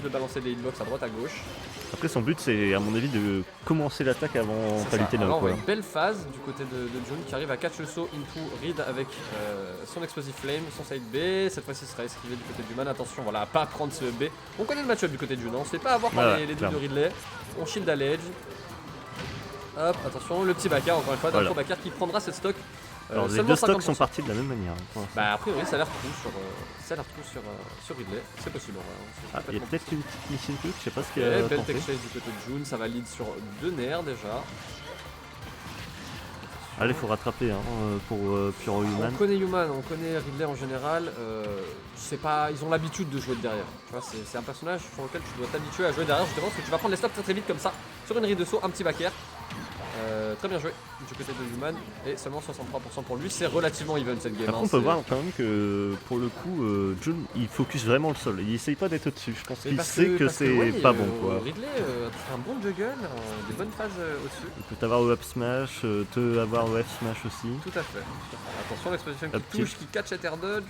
de balancer des hitbox à droite à gauche. Après son but c'est à mon avis de commencer l'attaque avant Palutena. Là on voit Quoi. une belle phase du côté de June qui arrive à catch le saut into Reed avec son Explosive Flame, son side B. Cette fois-ci sera esquivé du côté du man. Attention, voilà, à pas prendre ce B. On connaît le match-up du côté de June, on se fait pas avoir par les deux de Ridley. On shield à l'edge. Hop, attention, le petit backer encore une fois, d'un backer qui prendra cette stock. Alors les deux stocks sont partis de la même manière. Bah a priori ça a l'air trou sur Ridley, c'est possible. Il y a peut-être une petite mission put, je sais pas ce qu'il y a. Belle tech chase du côté de June, ça va lead sur 2 nerfs déjà. Allez, faut rattraper hein, pour Pure Human. On connaît Human, on connaît Ridley en général. C'est pas, ils ont l'habitude de jouer de derrière. Tu vois, c'est un personnage sur lequel tu dois t'habituer à jouer derrière justement parce que tu vas prendre les stocks très vite comme ça sur une ride de saut, un petit back air. Très bien joué du côté de Human et seulement 63% pour lui, c'est relativement even cette game. Après on peut voir quand même que pour le coup June il focus vraiment le sol, il essaye pas d'être au-dessus, je pense qu'il sait que c'est pas bon quoi. Ridley un bon juggle, des bonnes phases au-dessus. Il peut t'avoir au up smash, te avoir au F smash aussi. Tout à fait. Attention l'exposition qui touche, qui catch air dodge.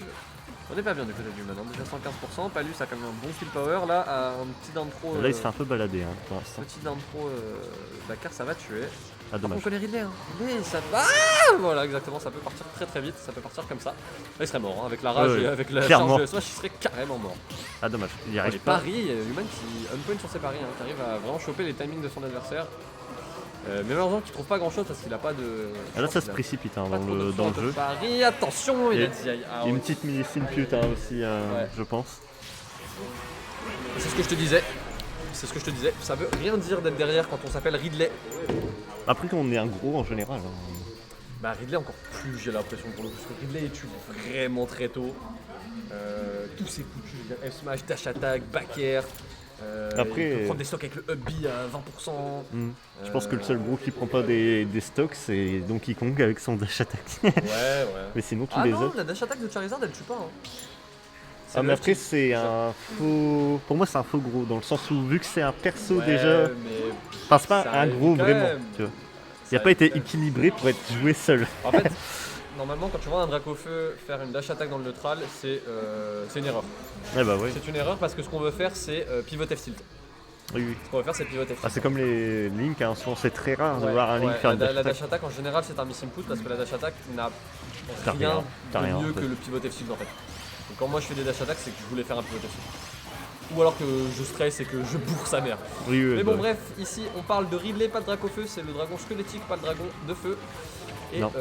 On est pas bien du côté du Human, déjà 115%, Palus a quand même un bon kill power là, à un petit down pro. Là il se fait un peu balader hein, pour l'instant. Petit down pro backer ça va tuer. Ah dommage. On connaît Ridley hein. Mais ça va. Ah voilà exactement, ça peut partir très vite, ça peut partir comme ça. Là il serait mort hein. Avec la rage et avec la charge de smash il serait carrément mort. Ah dommage, il y arrive pas. Paris, Human qui on-point sur ses paris, hein, qui arrive à vraiment choper les timings de son adversaire. Mais malheureusement qu'il trouve pas grand chose parce qu'il a pas de. Ah là ça se précipite hein, dans le jeu. Paris, attention, il a dit une petite mini-sin pute hein, aussi je pense. C'est ce que je te disais. C'est ce que je te disais, ça veut rien dire d'être derrière quand on s'appelle Ridley. Après qu'on est un gros en général. Hein. Bah Ridley encore plus j'ai l'impression pour le coup, parce que Ridley tue vraiment très tôt. Tous ses coups de jeu, F-smash, dash attack, back air. Après, il peut prendre des stocks avec le up B à 20%. Je pense que le seul gros qui prend pas des stocks c'est Donkey Kong avec son dash attack. Ouais. Mais sinon tous les autres. La dash attack de Charizard elle tue pas. Hein. Ah mais après c'est un faux... Pour moi c'est un faux gros, dans le sens où vu que c'est un perso déjà... Enfin c'est pas un gros vraiment, tu vois. Il a pas été équilibré pour être joué seul. En fait, normalement quand tu vois un Dracofeu faire une dash attack dans le neutral, c'est une erreur. Ouais bah oui. C'est une erreur parce que ce qu'on veut faire c'est pivot F-tilt. Oui. Ce qu'on veut faire c'est pivot F-tilt. Ah, c'est comme les Link, hein. Souvent c'est très rare de voir un Link faire une dash attack. La dash attack en général c'est un miss input parce que la dash attack n'a rien de mieux que le pivot F-tilt en fait. Donc quand moi je fais des dash attack c'est que je voulais faire un pivot F-tilt. Ou alors que je stresse et que je bourre sa mère. Oui, mais bon bref, ici on parle de Ridley, pas de Dracofeu, c'est le dragon squelettique, pas le dragon de feu. Et non,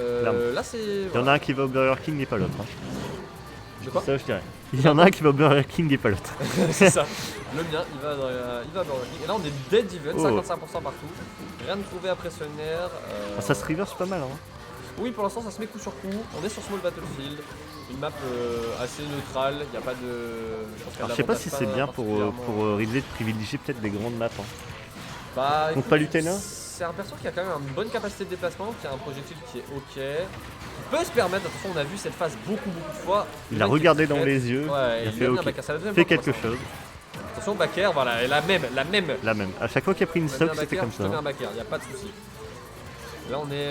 là c'est... Il y en a un qui va au Burger King et pas l'autre. Hein. De quoi ? Ça je dirais. Il y en a un qui va au Burger King et pas l'autre. C'est ça. Le mien, il va à Burger King. Et là on est dead even, 55% partout. Rien de trouvé après ce nerf. Ça se reverse pas mal. Hein. Oui, pour l'instant ça se met coup sur coup. On est sur Small Battlefield. Une map assez neutrale, il n'y a pas de... Je sais pas si c'est bien pour Ridley de privilégier peut-être des grandes maps. Hein. Bah, contre Palutena, c'est un perso qui a quand même une bonne capacité de déplacement, qui a un projectile qui est ok. Il peut se permettre, attention on a vu cette phase beaucoup de fois. Il a regardé dans les yeux, ouais, il a fait quelque chose. Attention back air, voilà, et la même. La même. À chaque fois qu'il a pris une stock c'était comme ça. Un back air, il n'y a pas de souci. Là on est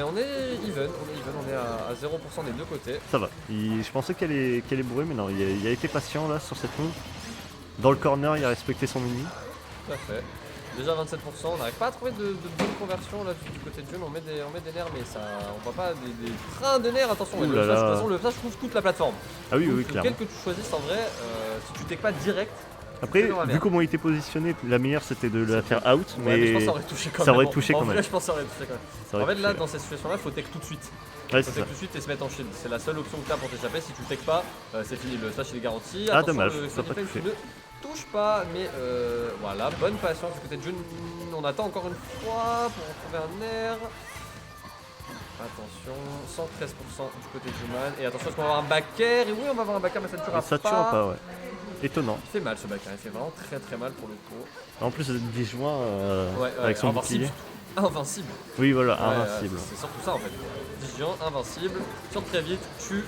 even, on est à 0% des deux côtés. Ça va, je pensais qu'elle est bourrée mais non, il a été patient là sur cette move. Dans le corner il a respecté son mini. Tout à fait. Déjà 27%, on n'arrive pas à trouver de bonne conversion là du côté de June, on met des nerfs mais ça, on voit pas des trains de nerfs, attention, de toute façon le flash couvre toute la plateforme. Ah oui, clairement. Quel que tu choisisses en vrai, si tu t'es pas direct. Après, vu comment il était positionné, la meilleure c'était de la faire out, mais je pense que ça aurait touché quand même. Ça aurait touché quand même. Je pense que ça aurait touché quand même. En fait là, dans cette situation-là, faut tech tout de suite. Ouais, faut tech tout de suite et se mettre en shield. C'est la seule option que tu as pour t'échapper. Si tu tech pas, c'est fini. Le slash il est garanti. Ah dommage, ça pas touché. Touche pas, mais voilà, bonne patience du côté de June. On attend encore une fois pour retrouver un nerf. Attention, 113% du côté de Human. Et attention, est-ce qu'on va avoir un back air? Et oui, on va avoir un back air, mais ça ne tuera pas. Ça tuera pas, ouais. Étonnant. Il fait mal ce back air, il fait vraiment très mal pour le coup. En plus, disjoint avec son bouclier. Invincible. Oui, voilà, invincible. C'est surtout ça en fait. Disjoint, invincible, tire très vite, tue.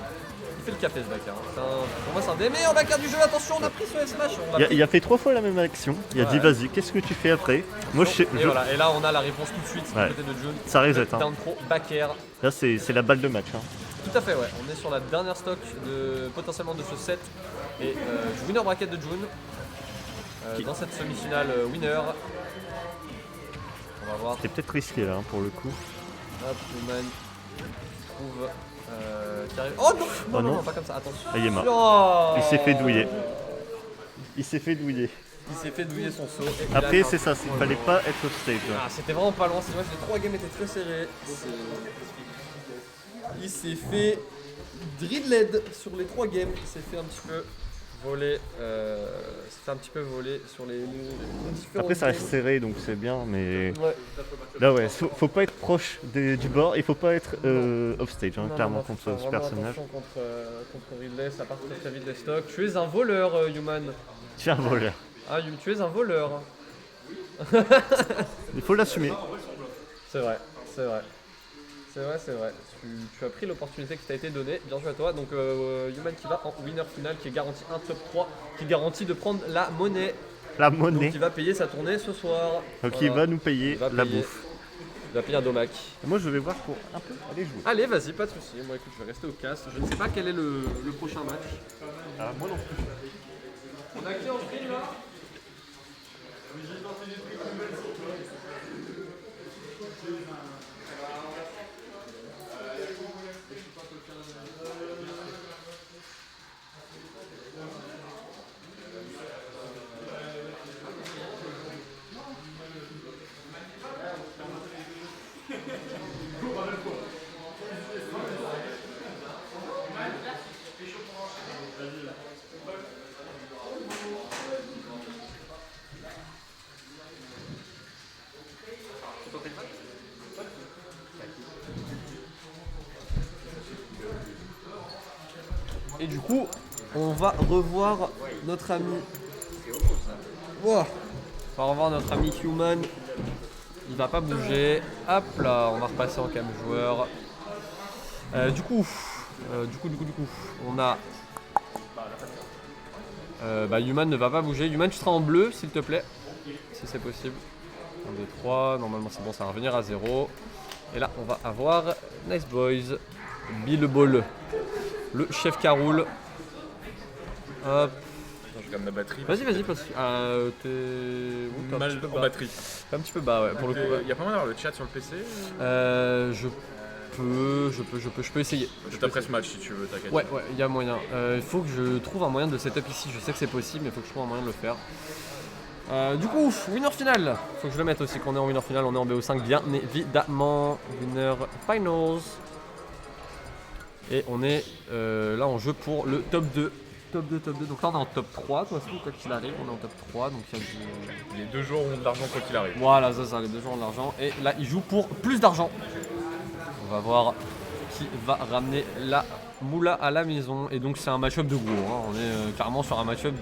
Il fait le café ce backer. Pour moi c'est un des meilleurs backers du jeu, attention on a pris ce S-Smash. Il a fait 3 fois la même action, il a dit vas-y, qu'est-ce que tu fais après? Moi, voilà, et là on a la réponse tout de suite du côté de June. Ça reset. Down pro, backer. Là c'est la balle de match. Hein. Tout à fait ouais, on est sur la dernière stock potentiellement de ce set. Et winner bracket de June. dans cette semi-finale winner. On va voir. C'était peut-être risqué là pour le coup. Hop, Human trouve. Qui arrive. Oh non, non, pas comme ça, attention. Ah, il est mort. Oh, il s'est fait douiller. Il s'est fait douiller. Il s'est fait douiller son saut. Après, c'est ça, il fallait pas être offstage. Ah, c'était vraiment pas loin, c'est vrai que les 3 games étaient très serrés. Il s'est fait drilled sur les 3 games. Il s'est fait un petit peu voler. Sur les différents. Après, ça reste games. serré donc c'est bien, mais. Ouais. Là, ouais, faut pas être proche du bord, il faut pas être offstage, hein, clairement, contre ce personnage. Contre Ridley, ça part très vite des stocks. Tu es un voleur, Human. Tu es un voleur. Ah, tu es un voleur. Il faut l'assumer. C'est vrai. Tu as pris l'opportunité qui t'a été donnée. Bien joué à toi. Donc, Human qui va en winner final, qui est garanti un top 3, qui garantit de prendre la monnaie. La monnaie. Donc, il va payer sa tournée ce soir. Donc, il va nous payer la bouffe. Il va payer un domac. Moi, je vais voir pour un peu aller jouer. Allez, vas-y, pas de soucis. Moi, écoute, je vais rester au casse. Je ne sais pas quel est le prochain match. Moi non plus. On a qui en stream là? Et du coup, on va revoir notre ami. Wow. On va revoir notre ami Human. Il va pas bouger. Hop là, on va repasser en cam joueur. Du coup, on a. Human ne va pas bouger. Human, tu seras en bleu, s'il te plaît, si c'est possible. 1, 2, 3. Normalement, c'est bon, ça va revenir à 0. Et là, on va avoir Nice Boys, Bill Ball, le chef Caroul. Hop. Je regarde ma batterie. Vas-y, parce que t'es mal en batterie. T'es un petit peu bas, ouais, pour le coup. Il y a pas moyen d'avoir le chat sur le PC Je peux essayer. Juste après ce match si tu veux, t'inquiète. Ouais, il y a moyen. Il faut que je trouve un moyen de setup ici. Je sais que c'est possible, mais il faut que je trouve un moyen de le faire. Du coup, winner final. Faut que je le mette aussi qu'on est en winner final. On est en BO5, bien évidemment. Winner finals. Et on est là en jeu pour le top 2. Top 2. Donc là, on est en top 3. Toi, quoi qu'il arrive, on est en top 3. Donc il y a du... Les 2 joueurs ont de l'argent quoi qu'il arrive. Voilà, c'est ça, les 2 joueurs ont de l'argent. Et là, ils jouent pour plus d'argent. On va voir qui va ramener la moula à la maison. Et donc, c'est un match-up de gros. Hein. On est clairement sur un match-up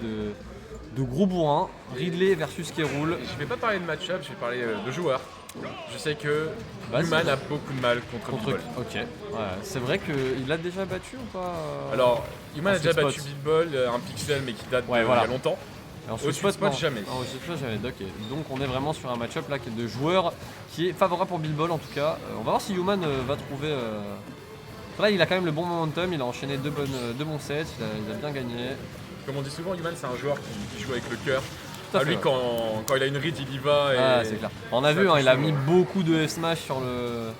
de gros bourrin. Ridley versus Keroul. Je vais pas parler de match-up, je vais parler de joueurs. Je sais que Human a beaucoup de mal contre Big Ball. Ok, ouais. C'est vrai qu'il a déjà battu ou pas Alors, Human a déjà spot. battu Big Ball, un pixel mais qui date Ouais, il y a longtemps. En Au sweet spot, jamais. Au sweet spot, jamais. Ok. Donc on est vraiment sur un match-up là qui est de joueurs qui est favorable pour Bill Ball en tout cas. On va voir si Human va trouver. Là, il a quand même le bon momentum. Il a enchaîné deux bons sets. Il a bien gagné. Comme on dit souvent, Human c'est un joueur qui joue avec le cœur. Tout à fait, lui, ouais. quand il a une read, il y va. Et Ah, c'est clair. On a vu, touche il a tout le mis monde. beaucoup de F-Smash sur le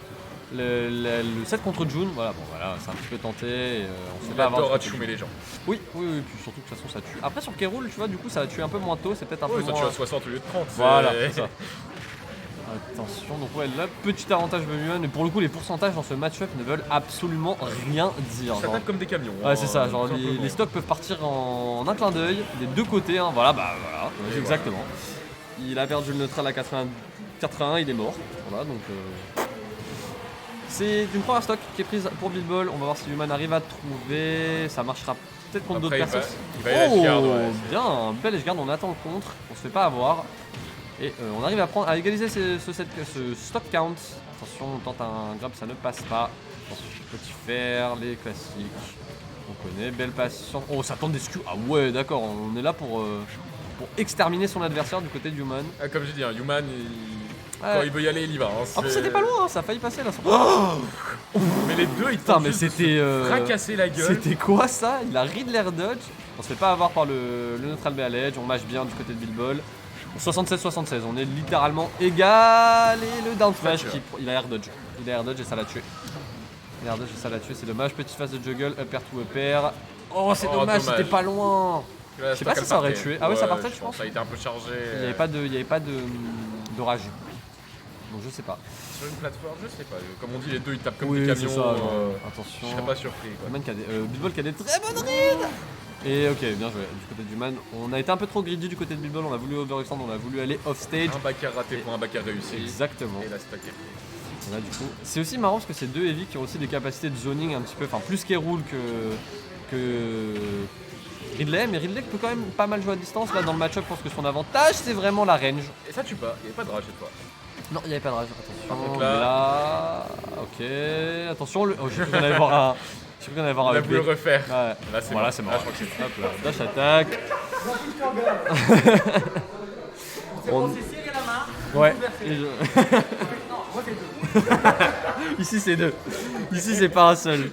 set contre June. Voilà, c'est un petit peu tenté. Et, on sait Il pas avoir. adore choumer les gens. Oui, puis surtout que de toute façon ça tue. Après sur Keroul, tu vois, du coup ça a tué un peu moins tôt, c'est peut-être un peu Oui, ça moins... tue à 60 au lieu de 30. Voilà, c'est ça. Attention, donc ouais, là, petit avantage de Human, mais pour le coup les pourcentages dans ce match-up ne veulent absolument rien dire. Ça Genre. tape comme des camions. Ouais, c'est ça, genre tout simplement. les stocks peuvent partir en un clin d'œil, des deux côtés, hein. Voilà, Et exactement. Il a perdu le neutral à 81, il est mort. Voilà, donc... C'est une première stock qui est prise pour Bill Ball. On va voir si Human arrive à trouver. Ça marchera peut-être contre d'autres Après, personnes. il va y aller à Edgeguard, ouais. Bien, bel edgeguard, on attend le contre. On se fait pas avoir. Et on arrive à égaliser ce stock count. Attention, on tente un grab, ça ne passe pas. Attention, petit fer, les classiques. On connaît, belle patience. Oh, ça tente des skews. Ah ouais, d'accord, on est là pour exterminer son adversaire du côté de Human. Comme j'ai dit, Human, quand il veut y aller, il y va. En plus, c'était pas loin, hein, ça a failli passer là. Mais les deux, ils Putain, tentent mais juste de c'était. se fracasser la gueule. C'était quoi ça? Il a read l'air dodge. On se fait pas avoir par le neutral B à l'edge, on match bien du côté de Bilbol. 67-76, on est littéralement égal et le down smash il a air dodge. Il a air dodge et ça l'a tué. Il a air dodge et ça l'a tué, c'est dommage. Petite phase de juggle, upper to upper. Oh c'est dommage, c'était pas loin. Je sais pas si ça aurait tué. Ah ouais, ça partait je pense. Ça a été un peu chargé. Il n'y avait pas de rage. Donc je sais pas. Sur une plateforme, je sais pas. Comme on dit, les deux ils tapent comme Oui, des c'est camions. ça, attention. Je serais pas surpris. Bilbol qui a des très bonnes rides. Et ok, bien joué du côté du man. On a été un peu trop greedy du côté de Bilbol, on a voulu overextend, on a voulu aller off stage. Un backer raté pour un backer réussi. Exactement. Et la stack est prise. Là, du coup, c'est aussi marrant parce que c'est deux heavy qui ont aussi des capacités de zoning un petit peu, enfin plus qu'Erul que Ridley, mais Ridley peut quand même pas mal jouer à distance. Là dans le match-up, je pense que son avantage c'est vraiment la range. Et ça tue pas, il n'y avait pas de rage cette fois. Non, il n'y avait pas de rage, attention. Par contre, là, ok, attention, oh, j'ai cru qu'on allait voir un. J'ai cru qu'on allait voir un. On a voulu le refaire. Ouais. Là c'est Voilà, bon. c'est mort. Là, je crois que c'est Hop là, dash attack. Ouais. Ici c'est deux. Ici c'est pas un seul.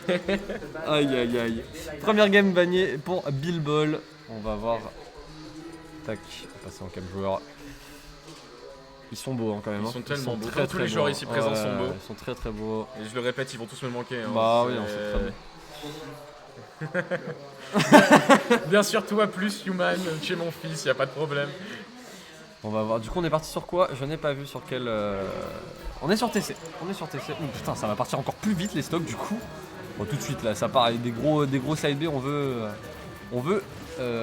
Aïe aïe aïe. Première game bagnée pour Bilbol. On va voir. Tac, on va passer en cap joueur. Ils sont beaux hein, quand même. Ils sont hein. tellement beaux. Très, Tous les joueurs ici présents sont beaux. Ils sont très très beaux. Et je le répète, ils vont tous me manquer. Hein. Bah oui, on sait très bien. Bien sûr, toi plus Human, chez mon fils, y a pas de problème. On va voir. Du coup, on est parti sur quoi? Je n'ai pas vu sur quel. On est sur TC. On est sur TC. Ouh, putain, ça va partir encore plus vite les stocks du coup. Bon, tout de suite là, ça part avec des gros side B. On veut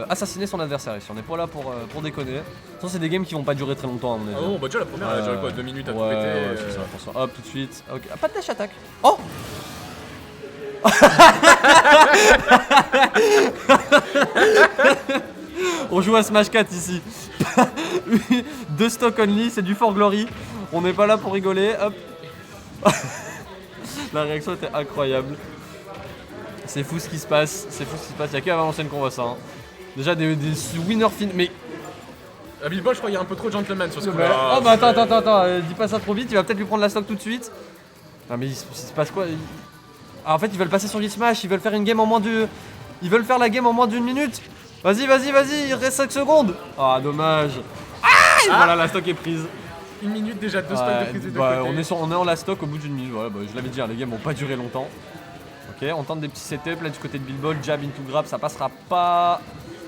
assassiner son adversaire ici. On n'est pas là pour déconner. De toute façon, c'est des games qui vont pas durer très longtemps à mon avis. Ah non, bah déjà la première, elle a duré quoi 2 minutes à tout Ouais, péter. ouais, c'est ça, attention. Hop, tout de suite. Ok. Ah, pas de dash attack. Oh. On joue à Smash 4 ici. 2 stocks only, c'est du for glory. On n'est pas là pour rigoler. Hop. La réaction était incroyable. C'est fou ce qui se passe. C'est fou ce qui se passe. Il y a qu'à Valenciennes qu'on voit ça. Hein. Déjà des winners fin. Mais. À Bilbao, je crois qu'il y a un peu trop de gentleman sur ce coup. Oh bah attends. Dis pas ça trop vite. Il va peut-être lui prendre la stock tout de suite. Non mais il se passe quoi? Ah, en fait, ils veulent passer sur Smash. Ils veulent faire une game en moins de. Ils veulent faire la game en moins d'1 minute. Vas-y, il reste 5 secondes. Ah, dommage. Voilà, la stock est prise. 1 minute déjà, 2 stocks de prise de deux bah, côtés. on est en la stock au bout d'une minute. Voilà, bah, je l'avais dit, hein, les games vont pas durer longtemps. Ok, on tente des petits setups là du côté de Bilbol. Jab into grab, ça passera pas.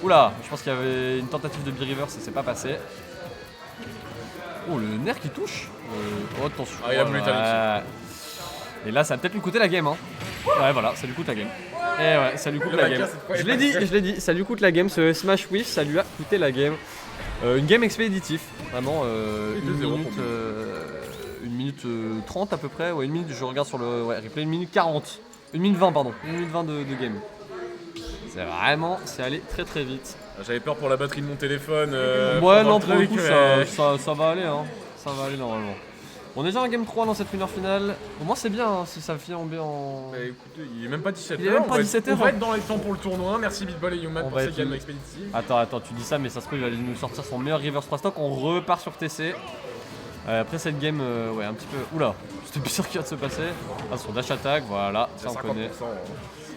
Oula, je pense qu'il y avait une tentative de B-reverse, ça s'est pas passé. Oh, le nerf qui touche. Oh, attention. Ah, il a brutal Et là, ça va peut-être lui coûter la game. Hein. Ouais, voilà, ça lui coûte la game. Et ouais, ça lui coûte la game. Je l'ai dit, ça lui coûte la game. Ce Smash Whiff, ça lui a coûté la game. Une game expéditif, vraiment. 1 minute 30 à peu près. Ouais, 1 minute, je regarde sur le replay, 1 minute 40. 1 minute 20, pardon. 1 minute 20 de game. C'est allé très très vite. J'avais peur pour la batterie de mon téléphone. Ouais, non, pour le coup, ça va aller. Hein. Ça va aller normalement. On est déjà en game 3 dans cette winner finale. Au moins, c'est bien hein, si ça finit en B en. Bah écoutez, il est même pas 17h. Il est même pas 17h. On va être dans les temps pour le tournoi. Merci Bilbol et Human pour ces games expéditives. Attends, tu dis ça, mais ça se trouve, il va nous sortir son meilleur reverse 3 stock. On repart sur TC. Après cette game, ouais, un petit peu. Oula, c'était bizarre ce qui vient de se passer. Ah, son dash attack, voilà, ça on connaît.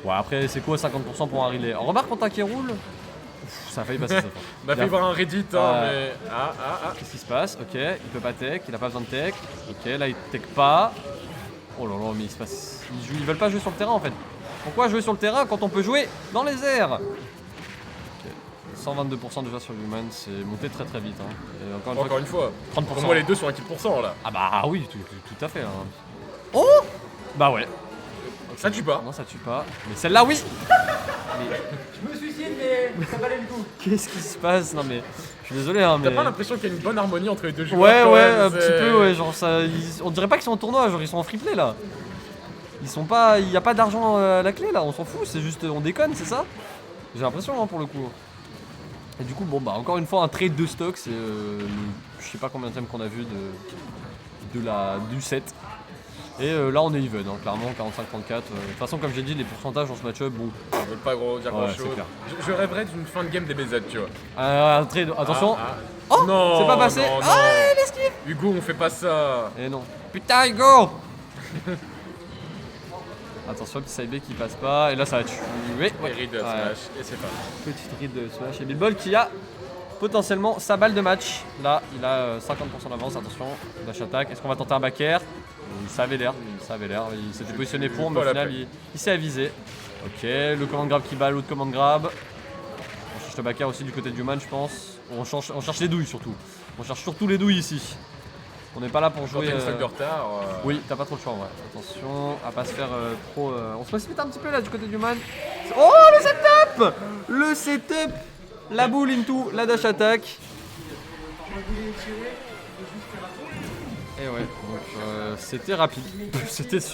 Ouais, après, c'est quoi 50% pour un relay? Remarque quand qui roule. Ça a failli passer ça. On a failli voir un Reddit, hein, mais. Qu'est-ce qui se passe? Ok, il peut pas tech, il a pas besoin de tech. Ok, là il tech pas. Oh là là, mais il se passe. Ils veulent pas jouer sur le terrain en fait. Pourquoi jouer sur le terrain quand on peut jouer dans les airs? Ok, 122% déjà sur Human, c'est monté très très vite. Hein. Et encore une fois, 30%. Pour moi, les deux sont à 4% là. Ah bah oui, tout à fait. Hein. Oh! Bah ouais. Ça tue pas. Non, ça tue pas. Mais celle-là, oui! Mais... Je me suicide, mais ça valait le coup. Qu'est-ce qui se passe? Non, mais je suis désolé, hein, mais. T'as pas l'impression qu'il y a une bonne harmonie entre les deux joueurs? Ouais, un petit peu, ouais. Genre, ça, on dirait pas qu'ils sont en tournoi, genre, ils sont en free play là. Ils sont pas. Il y a pas d'argent à la clé là, on s'en fout, c'est juste. On déconne, c'est ça? J'ai l'impression, hein, pour le coup. Et du coup, bon, bah, encore une fois, un trade de stock, c'est. Je sais pas combien de temps qu'on a vu du set. Et là on est even, hein, clairement 45-34. De toute façon comme j'ai dit les pourcentages dans ce match-up, bon. Ça veut pas dire grand chose. Je rêverais d'une fin de game des BZ, tu vois. Un trade, attention. Oh non, c'est pas passé. Non, ah l'esquive. Hugo on fait pas ça. Et non. Putain Hugo. Attention, petit side B qui passe pas. Et là, ça va tuer. Et read smash, et c'est pas. Petite read de smash. Et Bilbol qui a potentiellement sa balle de match. Là, il a 50% d'avance. Attention, dash attack. Est-ce qu'on va tenter un back air? Ça avait l'air. Il s'était positionné pour, mais au final, il s'est avisé. Ok, le command grab qui bat l'autre command grab. On cherche le back air aussi du côté du man, je pense. On cherche les douilles surtout. On cherche surtout les douilles ici. On n'est pas là pour jouer. Quand t'as une stack de retard. Oui, t'as pas trop le choix en vrai. Attention à pas se faire trop. On se précipite un petit peu là du côté du man. Oh, le setup! Le setup! La boule into la dash attack. Et ouais, donc c'était rapide. C'était super.